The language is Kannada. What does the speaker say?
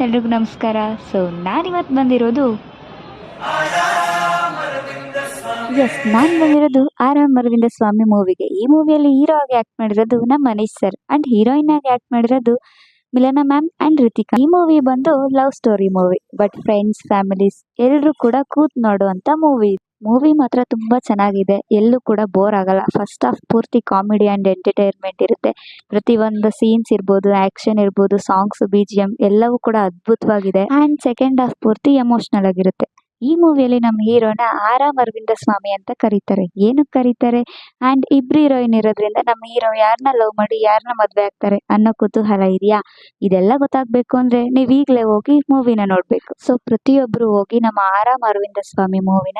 ಎಲ್ರಿಗೂ ನಮಸ್ಕಾರ. ನಾನಿವತ್ತು ಬಂದಿರೋದು ನಾನು ಬಂದಿರೋದು ಆರಾಮ್ ಅರವಿಂದ ಸ್ವಾಮಿ ಮೂವಿಗೆ. ಈ ಮೂವಿಯಲ್ಲಿ ಹೀರೋ ಆಗಿ ಆಕ್ಟ್ ಮಾಡಿರೋದು ನಮ್ಮ ಮನೀಶ್ ಸರ್ ಅಂಡ್ ಹೀರೋಯಿನ್ ಆಗಿ ಆಕ್ಟ್ ಮಾಡಿರೋದು ಮಿಲನಾ ಮ್ಯಾಮ್ ಅಂಡ್ ರಿತಿಕಾ. ಈ ಮೂವಿ ಬಂದು love story movie, but friends families ಎಲ್ಲರೂ ಕೂಡ ಕೂತ್ ನೋಡುವಂತ ಮೂವಿ. ಮೂವಿ ಮಾತ್ರ ತುಂಬಾ ಚೆನ್ನಾಗಿದೆ, ಎಲ್ಲೂ ಕೂಡ ಬೋರ್ ಆಗಲ್ಲ. ಫಸ್ಟ್ ಹಾಫ್ ಪೂರ್ತಿ ಕಾಮಿಡಿ ಅಂಡ್ ಎಂಟರ್ಟೈನ್ಮೆಂಟ್ ಇರುತ್ತೆ. ಪ್ರತಿಯೊಂದು ಸೀನ್ಸ್ ಇರ್ಬೋದು, ಆಕ್ಷನ್ ಇರ್ಬೋದು, ಸಾಂಗ್ಸ್, BGM ಎಲ್ಲವೂ ಕೂಡ ಅದ್ಭುತವಾಗಿದೆ. ಅಂಡ್ ಸೆಕೆಂಡ್ ಹಾಫ್ ಪೂರ್ತಿ ಎಮೋಷನಲ್ ಆಗಿರುತ್ತೆ. ಈ ಮೂವಿಯಲ್ಲಿ ನಮ್ಮ ಹೀರೋನ ಆರಾಮ್ ಅರವಿಂದ ಸ್ವಾಮಿ ಅಂತ ಕರೀತಾರೆ. ಏನಕ್ಕೆ ಕರೀತಾರೆ ಅಂಡ್ ಇಬ್ರು ಹೀರೋಯಿನ್ ಇರೋದ್ರಿಂದ ನಮ್ಮ ಹೀರೋ ಯಾರನ್ನ ಲವ್ ಮಾಡಿ ಯಾರನ್ನ ಮದ್ವೆ ಆಗ್ತಾರೆ ಅನ್ನೋ ಕುತೂಹಲ ಇದೆಯಾ? ಇದೆಲ್ಲ ಗೊತ್ತಾಗ್ಬೇಕು ಅಂದ್ರೆ ನೀವ್ ಈಗ್ಲೇ ಹೋಗಿ ಮೂವಿನ ನೋಡ್ಬೇಕು. ಪ್ರತಿಯೊಬ್ರು ಹೋಗಿ ನಮ್ಮ ಆರಾಮ್ ಅರವಿಂದ ಸ್ವಾಮಿ ಮೂವಿನ